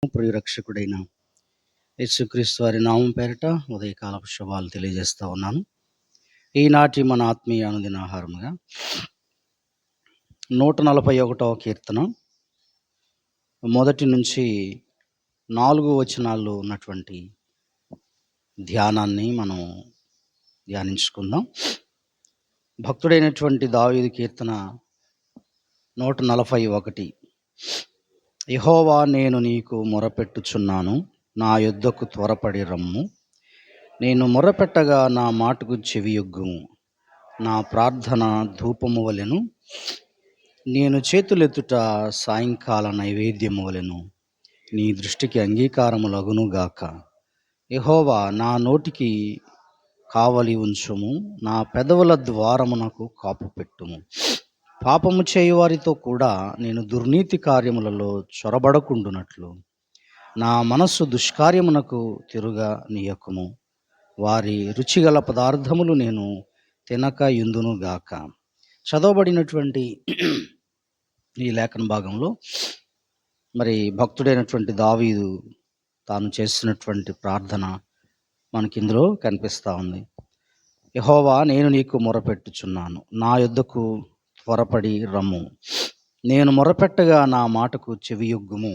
ప్రియరక్షకుడైన యేసుక్రీస్తు వారి నామం పేరిట ఉదయకాలపు శుభాలు తెలియజేస్తా ఉన్నాను. ఈనాటి మన ఆత్మీయ అనుదిన ఆహారముగా 141వ కీర్తన మొదటి నుంచి 4 వచనాల్లో ఉన్నటువంటి ధ్యానాన్ని మనం ధ్యానించుకుందాం. భక్తుడైనటువంటి దావీదు కీర్తన 141. యెహోవా, నేను నీకు మొరపెట్టుచున్నాను, నా యొద్దకు త్వరపడి రమ్ము. నేను మొరపెట్టగా నా మాటకు చెవియొగ్గుము. నా ప్రార్థన ధూపము వలెను, నేను చేతులెత్తుట సాయంకాల నైవేద్యము వలెను నీ దృష్టికి అంగీకారములగునుగాక. యెహోవా, నా నోటికి కావలి ఉంచుము, నా పెదవుల ద్వారమునకు కాపు పెట్టుము. పాపము చేయువారితో కూడా నేను దుర్నీతి కార్యములలో చొరబడకుండునట్లు నా మనస్సు దుష్కార్యమునకు తిరుగా నీయకుము. వారి రుచిగల పదార్థములు నేను తినక యుందునుగాక. చదవబడినటువంటి ఈ లేఖన భాగంలో మరి భక్తుడైనటువంటి దావీదు తాను చేసినటువంటి ప్రార్థన మనకి ఇందులో కనిపిస్తూ ఉంది. యెహోవా, నేను నీకు మొరపెట్టుచున్నాను, నా యొద్దకు త్వరపడి రమ్ము. నేను మొరపెట్టగా నా మాటకు చెవియొగ్గుము.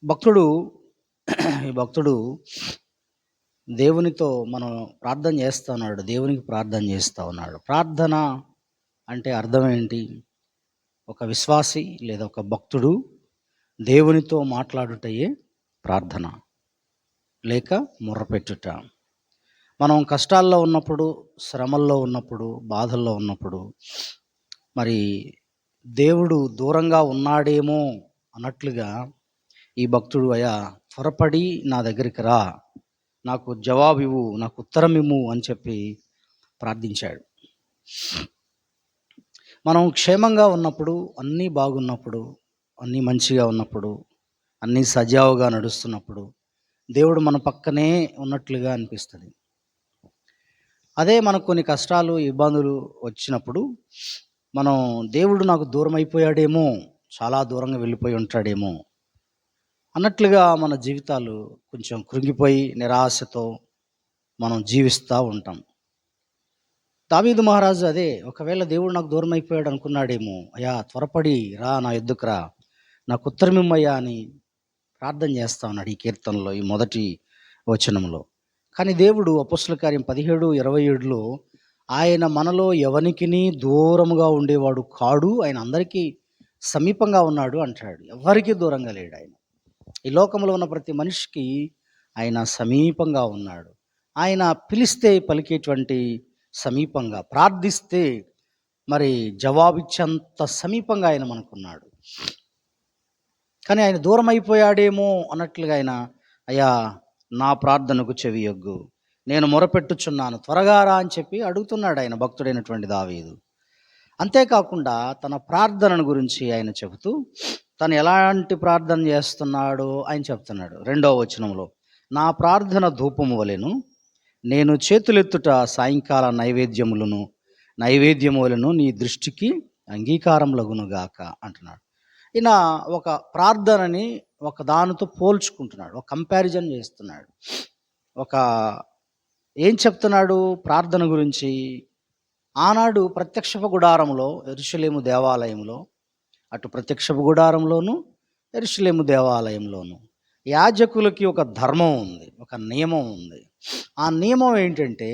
ఈ భక్తుడు దేవునితో మనం ప్రార్థన చేస్తూ ఉన్నాడు, దేవునికి ప్రార్థన చేస్తూ ఉన్నాడు. ప్రార్థన అంటే అర్థం ఏంటి? ఒక విశ్వాసి లేదా ఒక భక్తుడు దేవునితో మాట్లాడుటయే ప్రార్థన లేక మొర్రపెట్టుట. మనం కష్టాల్లో ఉన్నప్పుడు, శ్రమల్లో ఉన్నప్పుడు, బాధల్లో ఉన్నప్పుడు మరి దేవుడు దూరంగా ఉన్నాడేమో అన్నట్లుగా ఈ భక్తుడు, అయ్యా త్వరపడి నా దగ్గరికి రా, నాకు జవాబు ఇవ్వు, నాకు ఉత్తరం ఇవ్వు అని చెప్పి ప్రార్థించాడు. మనం క్షేమంగా ఉన్నప్పుడు, అన్నీ బాగున్నప్పుడు, అన్నీ మంచిగా ఉన్నప్పుడు, అన్నీ సజావుగా నడుస్తున్నప్పుడు దేవుడు మన పక్కనే ఉన్నట్లుగా అనిపిస్తుంది. అదే మనకు కొన్ని కష్టాలు, ఇబ్బందులు వచ్చినప్పుడు మనం దేవుడు నాకు దూరం అయిపోయాడేమో, చాలా దూరంగా వెళ్ళిపోయి ఉంటాడేమో అన్నట్లుగా మన జీవితాలు కొంచెం కృంగిపోయి నిరాశతో మనం జీవిస్తూ ఉంటాం. దావీదు మహారాజు అదే, ఒకవేళ దేవుడు నాకు దూరం అయిపోయాడు అనుకున్నాడేమో, అయ్యా త్వరపడి రా, నా యొద్దకు రా, నాకు ఉత్తరమిమ్మయ్యా అని ప్రార్థన చేస్తా ఉన్నాడు ఈ కీర్తనలో, ఈ మొదటి వచనంలో. కానీ దేవుడు అపొస్తలుల కార్యం 17:27లో ఆయన మనలో ఎవనికిని దూరముగా ఉండేవాడు కాడు, ఆయన అందరికీ సమీపంగా ఉన్నాడు అంటాడు. ఎవరికీ దూరంగా లేడు ఆయన. ఈ లోకంలో ఉన్న ప్రతి మనిషికి ఆయన సమీపంగా ఉన్నాడు. ఆయన పిలిస్తే పలికేటువంటి సమీపంగా, ప్రార్థిస్తే మరి జవాబిచ్చేంత సమీపంగా ఆయన మనకున్నాడు. కానీ ఆయన దూరం అయిపోయాడేమో అన్నట్లుగా ఆయన, అయ్యా నా ప్రార్థనకు చెవియొగ్గు, నేను మొరపెట్టుచున్నాను, త్వరగా రా అని చెప్పి అడుగుతున్నాడు ఆయన భక్తుడైనటువంటి దావీదు. అంతేకాకుండా తన ప్రార్థనను గురించి ఆయన చెబుతూ తను ఎలాంటి ప్రార్థన చేస్తున్నాడో ఆయన చెప్తున్నాడు 2వ వచనంలో. నా ప్రార్థన ధూపము వలెను, నేను చేతులెత్తుట సాయంకాల నైవేద్యము వలెను నీ దృష్టికి అంగీకారములగునుగాక అంటున్నాడు. ఈయన ఒక ప్రార్థనని ఒక దానితో పోల్చుకుంటున్నాడు, ఒక కంపారిజన్ చేస్తున్నాడు. ఏం చెప్తున్నాడు ప్రార్థన గురించి? ఆనాడు ప్రత్యక్షపు గుడారంలో, యెరూషలేము దేవాలయంలో, అటు ప్రత్యక్షపు గుడారంలోను యెరూషలేము దేవాలయంలోను యాజకులకి ఒక ధర్మం ఉంది, ఒక నియమం ఉంది. ఆ నియమం ఏంటంటే,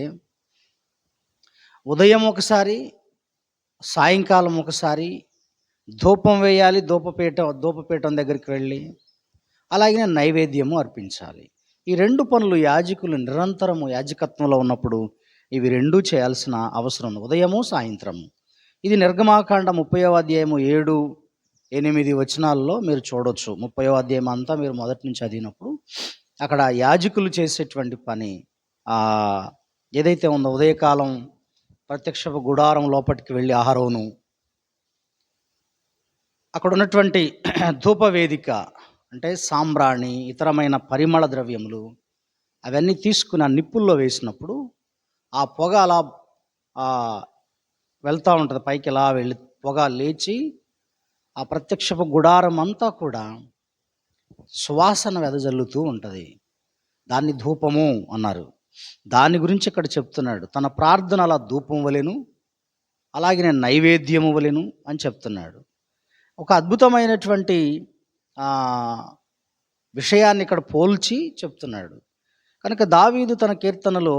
ఉదయం ఒకసారి, సాయంకాలం ఒకసారి ధూపం వేయాలి, ధూపపీఠం దగ్గరికి వెళ్ళి, అలాగే నైవేద్యము అర్పించాలి. ఈ 2 పనులు యాజకులు నిరంతరము యాజకత్వంలో ఉన్నప్పుడు ఇవి 2 చేయాల్సిన అవసరం ఉంది, ఉదయము సాయంత్రము. ఇది నిర్గమాకాండ 30వ అధ్యాయము 7-8 వచనాల్లో మీరు చూడొచ్చు. 30వ అధ్యాయం అంతా మీరు మొదటి నుంచి చదివినప్పుడు అక్కడ యాజకులు చేసేటువంటి పని ఏదైతే ఉందో, ఉదయకాలం ప్రత్యక్షపు గుడారం లోపలికి వెళ్ళి ఆహారోను, అక్కడ ఉన్నటువంటి ధూపవేదిక అంటే సాంబ్రాణి, ఇతరమైన పరిమళ ద్రవ్యములు అవన్నీ తీసుకుని ఆ నిప్పుల్లో వేసినప్పుడు ఆ పొగ అలా వెళ్తూ ఉంటుంది, పైకి ఎలా వెళ్ళి పొగ లేచి ఆ ప్రత్యక్షపు గుడారం అంతా కూడా సువాసన వెదజల్లుతూ ఉంటుంది. దాన్ని ధూపము అన్నారు. దాని గురించి ఇక్కడ చెప్తున్నాడు. తన ప్రార్థన అలా ధూపం వలెను, అలాగే నైవేద్యము వలెను అని చెప్తున్నాడు. ఒక అద్భుతమైనటువంటి విషయాన్ని ఇక్కడ పోల్చి చెప్తున్నాడు. కనుక దావీదు తన కీర్తనలో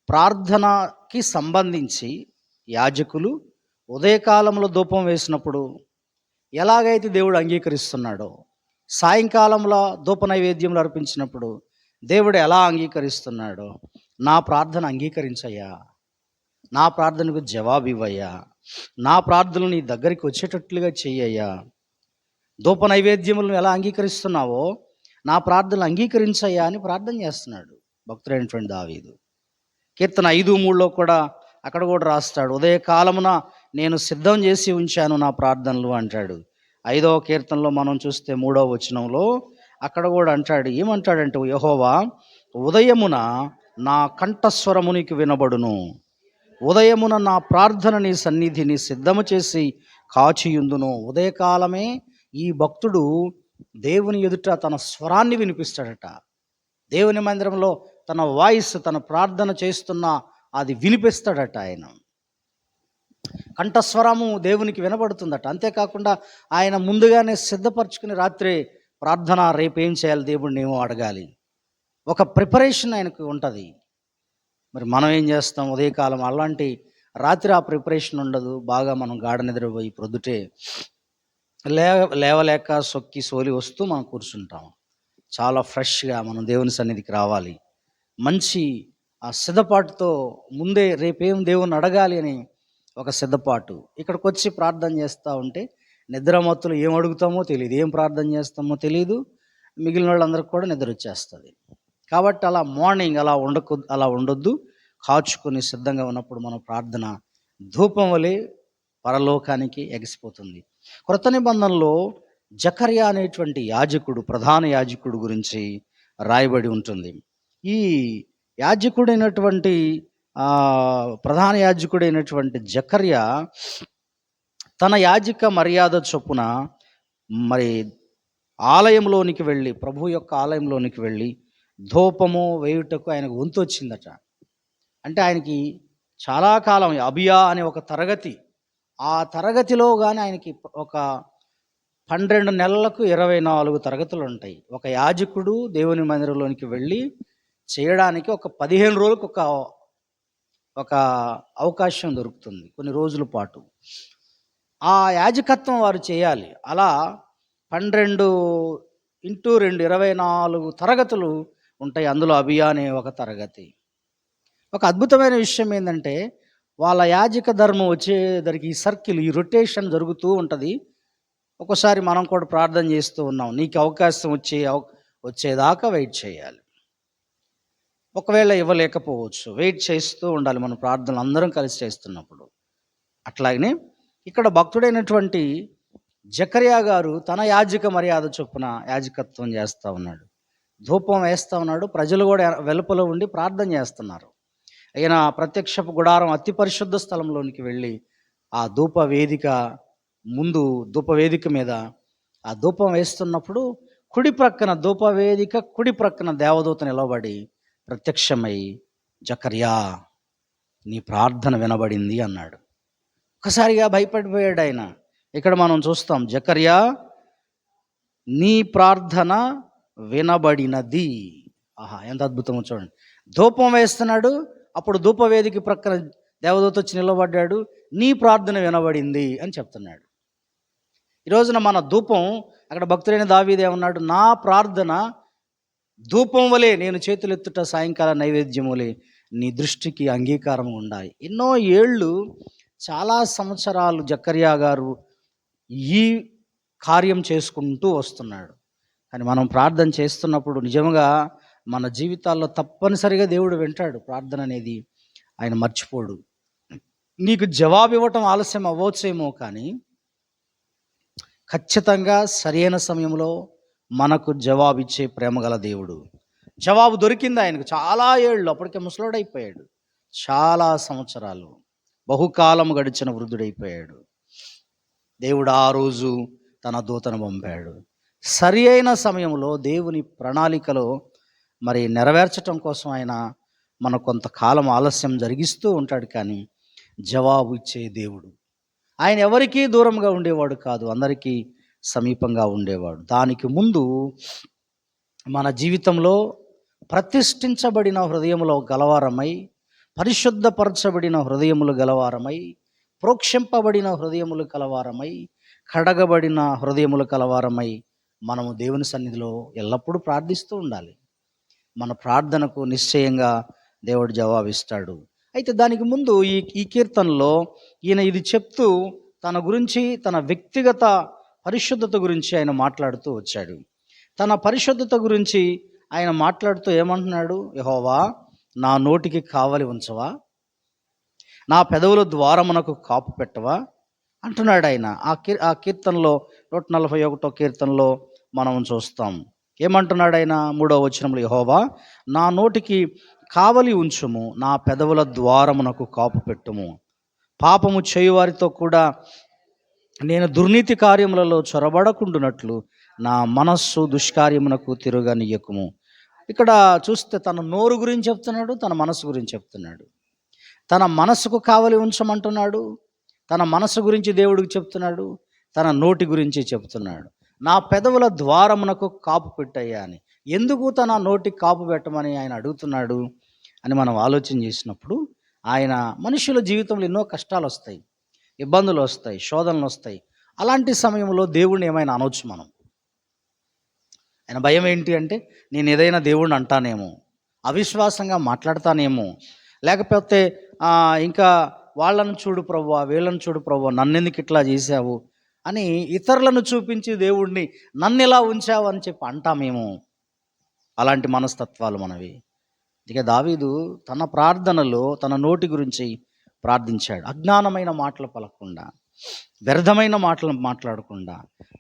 ప్రార్థనకి సంబంధించి యాజకులు ఉదయకాలంలో ధూపం వేసినప్పుడు ఎలాగైతే దేవుడు అంగీకరిస్తున్నాడో, సాయంకాలంలో ధూప నైవేద్యములు అర్పించినప్పుడు దేవుడు ఎలా అంగీకరిస్తున్నాడో, నా ప్రార్థన అంగీకరించయ్యా, నా ప్రార్థనకు జవాబు ఇవ్వయ్యా, నా ప్రార్థనలు నీ దగ్గరికి వచ్చేటట్లుగా చెయ్యయ్యా, ధూప నైవేద్యములను ఎలా అంగీకరిస్తున్నావో నా ప్రార్థనలు అంగీకరించయ్యా అని ప్రార్థన చేస్తున్నాడు భక్తుడైనటువంటి దావీదు. కీర్తన 5:3 కూడా అక్కడ కూడా రాస్తాడు, ఉదయకాలమున నేను సిద్ధం చేసి ఉంచాను నా ప్రార్థనలు అంటాడు. 5వ కీర్తనలో మనం చూస్తే 3వ వచనంలో అక్కడ కూడా అంటాడు, ఏమంటాడంటే, యెహోవా ఉదయమున నా కంఠస్వరము నీకు వినబడును, ఉదయమున నా ప్రార్థన నీ సన్నిధిని సిద్ధము చేసి కాచియుందును. ఉదయకాలమే ఈ భక్తుడు దేవుని ఎదుట తన స్వరాన్ని వినిపిస్తాడట. దేవుని మందిరంలో తన వాయిస్, తన ప్రార్థన చేస్తున్న అది వినిపిస్తాడట. ఆయన కంఠస్వరము దేవునికి వినబడుతుందట. అంతేకాకుండా ఆయన ముందుగానే సిద్ధపరచుకుని రాత్రి ప్రార్థన, రేపు ఏం చేయాలి దేవుడిని ఏమో అడగాలి, ఒక ప్రిపరేషన్ ఆయనకు ఉంటుంది. మరి మనం ఏం చేస్తాం? ఉదయకాలం అలాంటి రాత్రి ఆ ప్రిపరేషన్ ఉండదు. బాగా మనం గాఢ నిద్రపోయి ప్రొద్దుటే లేవలేక సొక్కి సోలి వస్తూ మనం కూర్చుంటాం. చాలా ఫ్రెష్గా మనం దేవుని సన్నిధికి రావాలి. మంచి ఆ సిద్ధపాటుతో ముందే రేపేం దేవుని అడగాలి అని ఒక సిద్ధపాటు. ఇక్కడికి వచ్చి ప్రార్థన చేస్తూ ఉంటే నిద్రమత్తులు ఏం అడుగుతామో తెలియదు, ఏం ప్రార్థన చేస్తామో తెలియదు. మిగిలిన వాళ్ళందరికీ కూడా నిద్ర వచ్చేస్తుంది. కాబట్టి అలా మార్నింగ్ అలా ఉండొద్దు. కాచుకొని సిద్ధంగా ఉన్నప్పుడు మన ప్రార్థన ధూపం వలె పరలోకానికి ఎగిసిపోతుంది. క్రొత్త నిబంధనలో జకర్యా అనేటువంటి యాజకుడు, ప్రధాన యాజకుడు గురించి రాయబడి ఉంటుంది. ఈ యాజకుడైనటువంటి ప్రధాన యాజకుడైనటువంటి జకర్యా తన యాజక మర్యాద చొప్పున మరి ఆలయంలోనికి వెళ్ళి, ప్రభు యొక్క ఆలయంలోనికి వెళ్ళి ధూపము వేయుటకు ఆయనకు వంతు వచ్చిందట. అంటే ఆయనకి చాలా కాలం అబియా అనే ఒక తరగతి, ఆ తరగతిలో కానీ ఆయనకి ఒక 12 నెలలకు 24 తరగతులు ఉంటాయి. ఒక యాజకుడు దేవుని మందిరంలోనికి వెళ్ళి చేయడానికి ఒక 15 రోజులకు ఒక అవకాశం దొరుకుతుంది, కొన్ని రోజుల పాటు ఆ యాజకత్వం వారు చేయాలి. అలా 12 × 2 24 తరగతులు ఉంటాయి. అందులో అబియా అనే ఒక తరగతి. ఒక అద్భుతమైన విషయం ఏంటంటే, వాళ్ళ యాజక ధర్మం వచ్చేసరికి ఈ సర్కిల్, ఈ రొటేషన్ జరుగుతూ ఉంటుంది. ఒక్కోసారి మనం కూడా ప్రార్థన చేస్తూ ఉన్నాం, నీకు అవకాశం వచ్చేదాకా వెయిట్ చేయాలి. ఒకవేళ ఇవ్వలేకపోవచ్చు, వెయిట్ చేస్తూ ఉండాలి మనం ప్రార్థనలు అందరం కలిసి చేస్తున్నప్పుడు. అట్లాగనే ఇక్కడ భక్తుడైనటువంటి జకర్యా గారు తన యాజక మర్యాద చొప్పున యాజకత్వం చేస్తూ ఉన్నాడు, ధూపం వేస్తూ ఉన్నాడు. ప్రజలు కూడా వెలుపల ఉండి ప్రార్థన చేస్తున్నారు. ఆయన ప్రత్యక్షపు గుడారం అతి పరిశుద్ధ స్థలంలోనికి వెళ్ళి ఆ ధూపవేదిక మీద ఆ ధూపం వేస్తున్నప్పుడు కుడి ప్రక్కన దేవదూత నిలబడి ప్రత్యక్షమై, జకర్యా నీ ప్రార్థన వినబడింది అన్నాడు. ఒకసారిగా భయపడిపోయాడు ఆయన. ఇక్కడ మనం చూస్తాం, జకర్యా నీ ప్రార్థన వినబడినది. ఆహా, ఎంత అద్భుతమో చూడండి. ధూపం వేస్తున్నాడు, అప్పుడు ధూపవేదిక ప్రక్కన దేవదూత వచ్చి నిలబడ్డాడు, నీ ప్రార్థన వినబడింది అని చెప్తున్నాడు. ఈ రోజున మన ధూపం, అక్కడ భక్తుడైన దావీదు ఏమన్నాడు, నా ప్రార్థన ధూపం వలె, నేను చేతులెత్తుట సాయంకాల నైవేద్యం వలె నీ దృష్టికి అంగీకారం ఉండాలి. ఎన్నో ఏళ్ళు, చాలా సంవత్సరాలు జకర్యా గారు ఈ కార్యం చేసుకుంటూ వస్తున్నాడు. కానీ మనం ప్రార్థన చేస్తున్నప్పుడు నిజంగా మన జీవితాల్లో తప్పనిసరిగా దేవుడు వింటాడు. ప్రార్థన అనేది ఆయన మర్చిపోడు. నీకు జవాబు ఇవ్వటం ఆలస్యం అవ్వచ్చేమో, కానీ ఖచ్చితంగా సరైన సమయంలో మనకు జవాబిచ్చే ప్రేమగల దేవుడు. జవాబు దొరికింది ఆయనకు. చాలా ఏళ్ళు, అప్పటికే ముసలోడైపోయాడు, చాలా సంవత్సరాలు, బహుకాలం గడిచిన వృద్ధుడైపోయాడు. దేవుడు ఆ రోజు తన దూతను పంపాడు. సరి అయిన సమయంలో దేవుని ప్రణాళికలో మరి నెరవేర్చటం కోసం ఆయన మన కొంతకాలం ఆలస్యం జరిగిస్తూ ఉంటాడు, కానీ జవాబు ఇచ్చే దేవుడు. ఆయన ఎవరికీ దూరంగా ఉండేవాడు కాదు, అందరికీ సమీపంగా ఉండేవాడు. దానికి ముందు మన జీవితంలో ప్రతిష్ఠించబడిన హృదయములో గలవారమై, పరిశుద్ధపరచబడిన హృదయములు గలవారమై, ప్రోక్షింపబడిన హృదయములు కలవారమై, కడగబడిన హృదయములు కలవారమై మనము దేవుని సన్నిధిలో ఎల్లప్పుడూ ప్రార్థిస్తూ ఉండాలి. మన ప్రార్థనకు నిశ్చయంగా దేవుడు జవాబిస్తాడు. అయితే దానికి ముందు ఈ ఈ కీర్తనలో ఈయన ఇది చెప్తూ తన గురించి, తన వ్యక్తిగత పరిశుద్ధత గురించి ఆయన మాట్లాడుతూ వచ్చాడు. తన పరిశుద్ధత గురించి ఆయన మాట్లాడుతూ ఏమంటున్నాడు? యెహోవా, నా నోటికి కావలి ఉంచవా, నా పెదవుల ద్వారమునకు కాపు పెట్టవా అంటున్నాడు ఆయన. ఆ కీర్తనలో 141 కీర్తనలో మనం చూస్తాం. ఏమంటున్నాడు ఆయన? 3వ వచనంలో, యెహోవా, నా నోటికి కావలి ఉంచుము, నా పెదవుల ద్వారమునకు కాపు పెట్టుము. పాపము చేయువారితో కూడా నేను దుర్నీతి కార్యములలో చొరబడకుండునట్లు నా మనస్సు దుష్కార్యమునకు తిరగనీయకుము. ఇక్కడ చూస్తే తన నోరు గురించి చెప్తున్నాడు, తన మనసు గురించి చెప్తున్నాడు. తన మనసుకు కావలి ఉంచమంటున్నాడు, తన మనసు గురించి దేవుడికి చెప్తున్నాడు, తన నోటి గురించి చెప్తున్నాడు. నా పెదవుల ద్వారమునకు కాపు పెట్టయ్యా అని. ఎందుకు తన నోటికి కాపు పెట్టమని ఆయన అడుగుతున్నాడు అని మనం ఆలోచన చేసినప్పుడు, ఆయన మనుషుల జీవితంలో ఎన్నో కష్టాలు వస్తాయి, ఇబ్బందులు వస్తాయి, శోధనలు వస్తాయి. అలాంటి సమయంలో దేవుణ్ణి ఏమైనా అనవచ్చు మనం. ఆయన భయం ఏంటి అంటే, నేను ఏదైనా దేవుణ్ణి అంటానేమో, అవిశ్వాసంగా మాట్లాడతానేమో, లేకపోతే ఇంకా వాళ్ళను చూడు ప్రభువా, వీళ్ళను చూడు ప్రభువా, నన్నెందుకు ఇట్లా చేశావు అని ఇతరులను చూపించి దేవుణ్ణి నన్ను ఇలా ఉంచావు అని చెప్పి అంటామేమో. అలాంటి మనస్తత్వాలు మనవి. ఇక దావీదు తన ప్రార్థనలో తన నోటి గురించి ప్రార్థించాడు. అజ్ఞానమైన మాటలు పలకకుండా, వ్యర్థమైన మాటలు మాట్లాడకుండా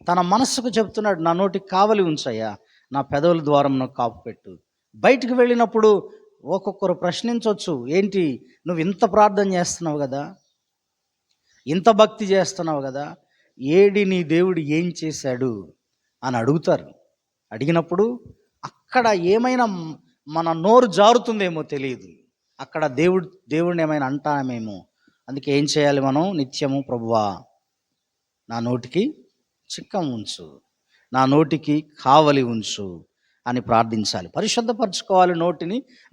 తన మనస్సుకు చెప్తున్నాడు, నా నోటికి కావలి ఉంచయ్యా, నా పెదవుల ద్వారం నాకు కాపు పెట్టు. బయటికి వెళ్ళినప్పుడు ఒక్కొక్కరు ప్రశ్నించవచ్చు, ఏంటి నువ్వు ఇంత ప్రార్థన చేస్తున్నావు కదా, ఇంత భక్తి చేస్తున్నావు కదా, ఏడి నీ దేవుడు ఏం చేశాడు అని అడుగుతారు. అడిగినప్పుడు అక్కడ ఏమైనా మన నోరు జారుతుందేమో తెలియదు, అక్కడ దేవుడిని ఏమైనా అంటామేమో. అందుకే ఏం చేయాలి మనం? నిత్యము ప్రభువా, నా నోటికి చిక్కం ఉంచు, నా నోటికి కావలి ఉంచు అని ప్రార్థించాలి. పరిశుద్ధపరచుకోవాలి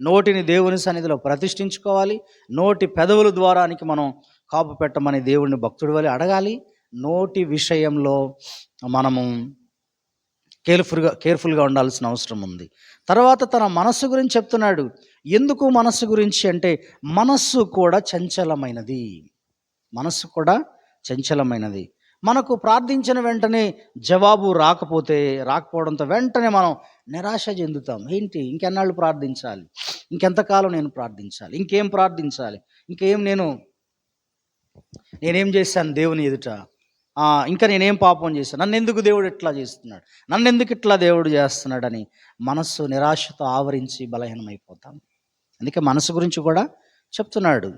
నోటిని దేవుని సన్నిధిలో ప్రతిష్ఠించుకోవాలి. నోటి పెదవుల ద్వారానికి మనం కాపు పెట్టమని దేవుడిని భక్తుడి వలె అడగాలి. నోటి విషయంలో మనము కేర్ఫుల్గా ఉండాల్సిన అవసరం ఉంది. తర్వాత తన మనస్సు గురించి చెప్తున్నాడు. ఎందుకు మనస్సు గురించి అంటే, మనస్సు కూడా చంచలమైనది. మనస్సు కూడా చంచలమైనది. మనకు ప్రార్థించిన వెంటనే జవాబు రాకపోవడంతో వెంటనే మనం నిరాశ చెందుతాం. ఏంటి, ఇంకెన్నాళ్ళు ప్రార్థించాలి, ఇంకెంతకాలం నేను ప్రార్థించాలి, ఇంకేం ప్రార్థించాలి, నేనేం చేశాను దేవుని ఎదుట, ఇంకా నేనేం పాపం చేశాను, నన్నెందుకు దేవుడు ఇట్లా చేస్తున్నాడు, నన్నెందుకు ఇట్లా దేవుడు చేస్తున్నాడని మనస్సు నిరాశతో ఆవరించి బలహీనమైపోతాం. అందుకే మనసు గురించి కూడా చెప్తున్నాడు.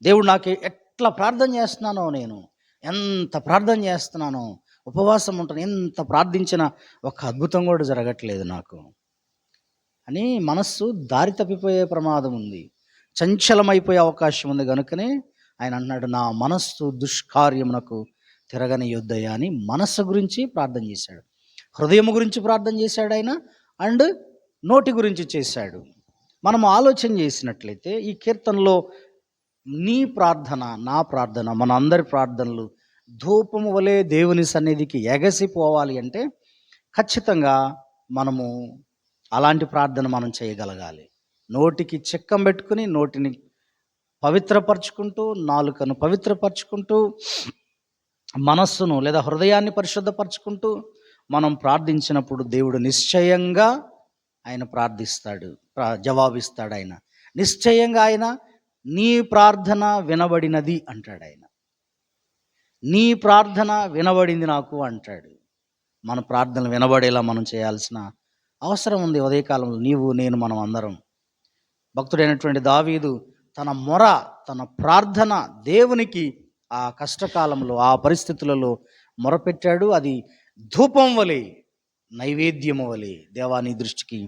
దేవుడు నాకు ఎట్లా ప్రార్థన చేస్తున్నానో, నేను ఎంత ప్రార్థన చేస్తున్నానో, ఉపవాసం ఉంటాను, ఎంత ప్రార్థించినా ఒక అద్భుతం కూడా జరగట్లేదు నాకు అని మనస్సు దారి తప్పిపోయే ప్రమాదం ఉంది, చంచలమైపోయే అవకాశం ఉంది. కనుకనే ఆయన అన్నాడు, నా మనస్సు దుష్కార్యమునకు తిరగనియొద్దయ్యా అని మనస్సు గురించి ప్రార్థన చేశాడు. హృదయం గురించి ప్రార్థన చేశాడు ఆయన, అండ్ నోటి గురించి చేశాడు. మనం ఆలోచన చేసినట్లయితే ఈ కీర్తనలో నీ ప్రార్థన, నా ప్రార్థన, మన అందరి ప్రార్థనలు ధూపము వలె దేవుని సన్నిధికి ఎగసిపోవాలి అంటే ఖచ్చితంగా మనము అలాంటి ప్రార్థన మనం చేయగలగాలి. నోటికి చిక్కం పెట్టుకుని, నోటిని పవిత్రపరచుకుంటూ, నాలుకను పవిత్రపరచుకుంటూ, మనస్సును లేదా హృదయాన్ని పరిశుద్ధపరచుకుంటూ మనం ప్రార్థించినప్పుడు దేవుడు నిశ్చయంగా ఆయన జవాబిస్తాడు. ఆయన నిశ్చయంగా ఆయన నీ ప్రార్థన వినబడినది అంటాడు. ఆయన నీ ప్రార్థన వినబడింది నాకు అంటాడు. మన ప్రార్థనలు వినబడేలా మనం చేయాల్సిన అవసరం ఉంది. ఉదయకాలంలో నీవు, నేను, మనం అందరం. భక్తుడైనటువంటి దావీదు తన మొర, తన ప్రార్థన దేవునికి ఆ కష్టకాలంలో, ఆ పరిస్థితులలో మొరపెట్టాడు. అది ధూపం వలె నైవేద్యము వలె దేవా నీ దృష్టికి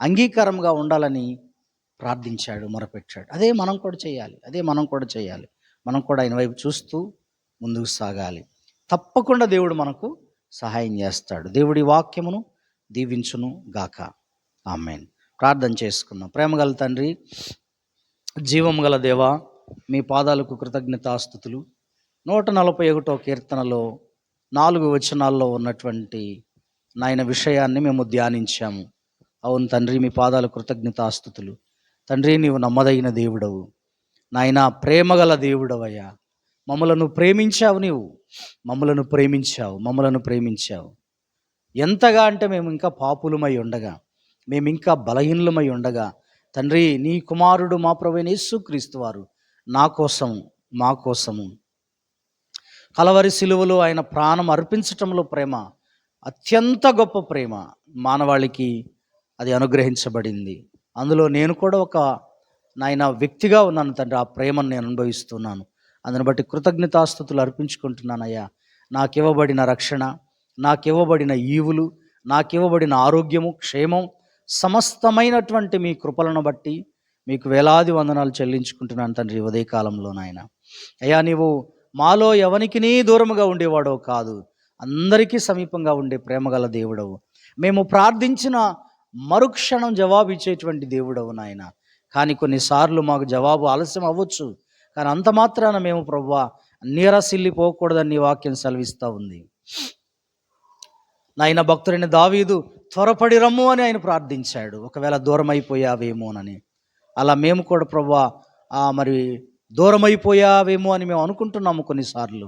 అంగీకారంగా ఉండాలని ప్రార్థించాడు, మొరపెట్టాడు. అదే మనం కూడా చేయాలి. మనం కూడా ఆయన వైపు చూస్తూ ముందుకు సాగాలి. తప్పకుండా దేవుడు మనకు సహాయం చేస్తాడు. దేవుడి వాక్యమును దీవించును గాక. ఆమేన్. ప్రార్థన చేసుకుందాం. ప్రేమగల తండ్రి, జీవము గల దేవా, మీ పాదాలకు కృతజ్ఞతాస్తుతులు. 141 కీర్తనలో 4 వచనాల్లో ఉన్నటువంటి నాయన విషయాన్ని మేము ధ్యానించాము. అవును తండ్రి, మీ పాదాలకు కృతజ్ఞతాస్తుతులు. తండ్రి, నీవు నమ్మదగిన దేవుడవు నాయన, ప్రేమగల దేవుడవయ్యా. మమ్మలను ప్రేమించావు. ఎంతగా అంటే మేము ఇంకా పాపులమై ఉండగా, మేము ఇంకా బలహీనులమై ఉండగా తండ్రి, నీ కుమారుడు మా ప్రభువైన యేసుక్రీస్తు వారు మా కోసము కలవరి సిలువలో ఆయన ప్రాణం అర్పించటంలో ప్రేమ, అత్యంత గొప్ప ప్రేమ మానవాళికి అది అనుగ్రహించబడింది. అందులో నేను కూడా ఒక నాయన వ్యక్తిగా ఉన్నాను తండ్రి. ఆ ప్రేమను నేను అనుభవిస్తున్నాను. అందుని బట్టి కృతజ్ఞతాస్తుతులు అర్పించుకుంటున్నానయ్యా. నాకివ్వబడిన రక్షణ, నాకివ్వబడిన ఈవులు, నాకివ్వబడిన ఆరోగ్యము, క్షేమం, సమస్తమైనటువంటి మీ కృపలను బట్టి మీకు వేలాది వందనాలు చెల్లించుకుంటున్నాను తండ్రి. ఉదయకాలంలో నాయన అయ్యా, నీవు మాలో ఎవనికి దూరముగా ఉండేవాడో కాదు, అందరికీ సమీపంగా ఉండే ప్రేమగల దేవుడవు. మేము ప్రార్థించిన మరుక్షణం జవాబు ఇచ్చేటువంటి దేవుడవు నాయన. కానీ కొన్నిసార్లు మాకు జవాబు ఆలస్యం అవ్వచ్చు. కానీ అంత మాత్రాన మేము ప్రభువా నీరసిల్లిపోకూడదని నీ వాక్యం సెలవిస్తూ ఉంది. నాయన, భక్తుడైన దావీదు త్వరపడి రమ్ము అని ఆయన ప్రార్థించాడు, ఒకవేళ దూరం అయిపోయావేమోనని. అలా మేము కూడా ప్రభువా మరి దూరమైపోయావేమో అని మేము అనుకుంటున్నాము కొన్నిసార్లు.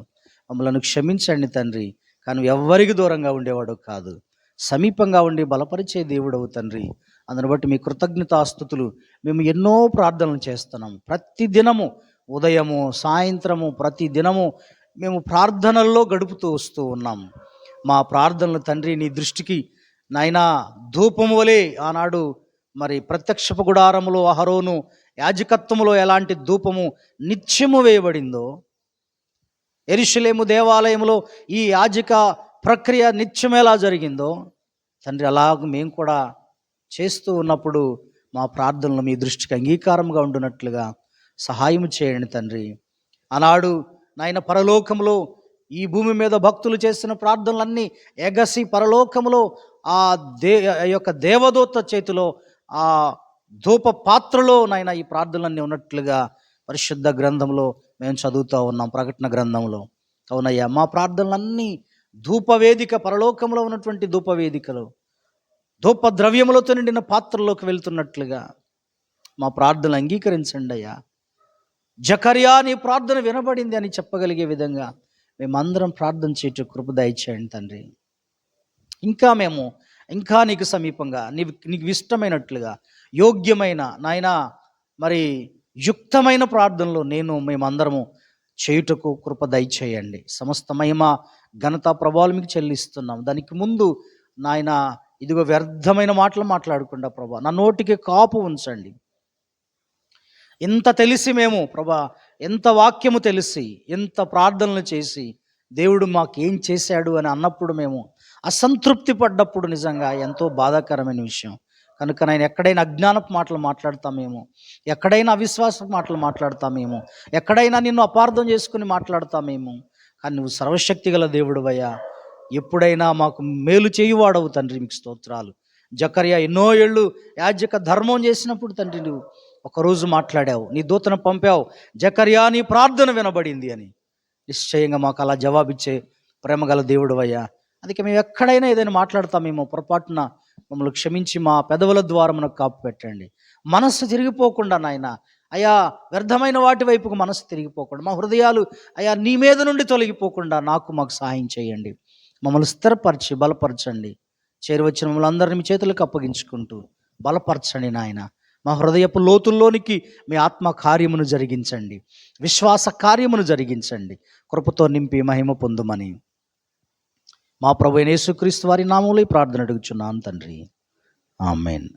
మమ్మల్ని క్షమించండి తండ్రి. కానీ ఎవ్వరికి దూరంగా ఉండేవాడు కాదు, సమీపంగా ఉండి బలపరిచే దేవుడవు తండ్రి. అందుని బట్టి మీ కృతజ్ఞతాస్తుతులు. మేము ఎన్నో ప్రార్థనలు చేస్తున్నాము. ప్రతి దినము ఉదయము సాయంత్రము ప్రతి దినము మేము ప్రార్థనల్లో గడుపుతూ వస్తూ ఉన్నాము. మా ప్రార్థనలు తండ్రి నీ దృష్టికి నాయనా ధూపము వలె ఆనాడు మరి ప్రత్యక్షపు గుడారములో అహరోను యాజకత్వములో ఎలాంటి ధూపము నిత్యము వేయబడిందో, యెరూషలేము దేవాలయంలో ఈ యాజక ప్రక్రియ నిత్యం ఎలా జరిగిందో తండ్రి, అలాగ మేము కూడా చేస్తూ ఉన్నప్పుడు మా ప్రార్థనలు మీ దృష్టికి అంగీకారంగా ఉండునట్లుగా సహాయం చేయండి తండ్రి. ఆనాడు నాయన పరలోకములో ఈ భూమి మీద భక్తులు చేసిన ప్రార్థనలన్నీ ఎగసి పరలోకములో ఆ యొక్క దేవదూత చేతిలో ఆ ధూప పాత్రలో నాయన ఈ ప్రార్థనలన్నీ ఉన్నట్లుగా పరిశుద్ధ గ్రంథంలో మేము చదువుతూ ఉన్నాం, ప్రకటన గ్రంథంలో. అవునయ్యా, మా ప్రార్థనలన్నీ ధూపవేదిక, పరలోకంలో ఉన్నటువంటి ధూపవేదికలో ధూప ద్రవ్యములతో నిండిన పాత్రలోకి వెళ్తున్నట్లుగా మా ప్రార్థనలు అంగీకరించండి అయ్యా. జకర్యా నీ ప్రార్థన వినబడింది అని చెప్పగలిగే విధంగా మేమందరం ప్రార్థన చేయటం కృప దయచేయండి తండ్రి. ఇంకా నీకు సమీపంగా నీకు ఇష్టమైనట్లుగా యోగ్యమైన నాయనా మరి యుక్తమైన ప్రార్థనలో మేమందరము చేయుటకు కృప దయచేయండి. సమస్త మహిమ ఘనత ప్రభావాలు మీకు చెల్లిస్తున్నాం. దానికి ముందు నాయన ఇదిగో వ్యర్థమైన మాటలు మాట్లాడకుండా ప్రభా నా నోటికి కాపు ఉంచండి. ఇంత తెలిసి మేము ప్రభా, ఎంత వాక్యము తెలిసి, ఎంత ప్రార్థనలు చేసి దేవుడు మాకేం చేశాడు అని అన్నప్పుడు మేము అసంతృప్తి పడ్డప్పుడు నిజంగా ఎంతో బాధాకరమైన విషయం. కనుక నేను ఎక్కడైనా అజ్ఞానపు మాటలు మాట్లాడతామేమో, ఎక్కడైనా అవిశ్వాసపు మాటలు మాట్లాడతామేమో, ఎక్కడైనా నిన్ను అపార్థం చేసుకుని మాట్లాడతామేమో. కానీ నువ్వు సర్వశక్తి గల దేవుడువయ్యా, ఎప్పుడైనా మాకు మేలు చేయువాడవు తండ్రి. మీకు స్తోత్రాలు. జకర్యా ఎన్నో ఏళ్ళు యాజక ధర్మం చేసినప్పుడు తండ్రి నువ్వు ఒకరోజు మాట్లాడావు, నీ దూతను పంపావు, జకర్యా నీ ప్రార్థన వినబడింది అని. నిశ్చయంగా మాకు అలా జవాబిచ్చే ప్రేమగల దేవుడువయ్యా. అందుకే మేము ఎక్కడైనా ఏదైనా మాట్లాడతామేమో, పొరపాటున మమ్మల్ని క్షమించి మా పెదవుల ద్వారా మనకు కాపు పెట్టండి. మనస్సు తిరిగిపోకుండా నాయన అయా, వ్యర్థమైన వాటి వైపుకు మనస్సు తిరిగిపోకుండా, మా హృదయాలు అయా నీ మీద నుండి తొలగిపోకుండా మాకు సహాయం చేయండి. మమ్మల్ని స్థిరపరిచి బలపరచండి. చేరువచ్చిన మమ్మల్ని అందరినీ మీ చేతులకు అప్పగించుకుంటూ బలపరచండి నాయన. మా హృదయపు లోతుల్లోనికి మీ ఆత్మ కార్యమును జరిగించండి, విశ్వాస కార్యమును జరిగించండి. కృపతో నింపి మహిమ పొందుమని మా ప్రభువైన యేసుక్రీస్తు వారి నామములో ప్రార్థన అడుగుచున్నాను తండ్రి. ఆమేన్.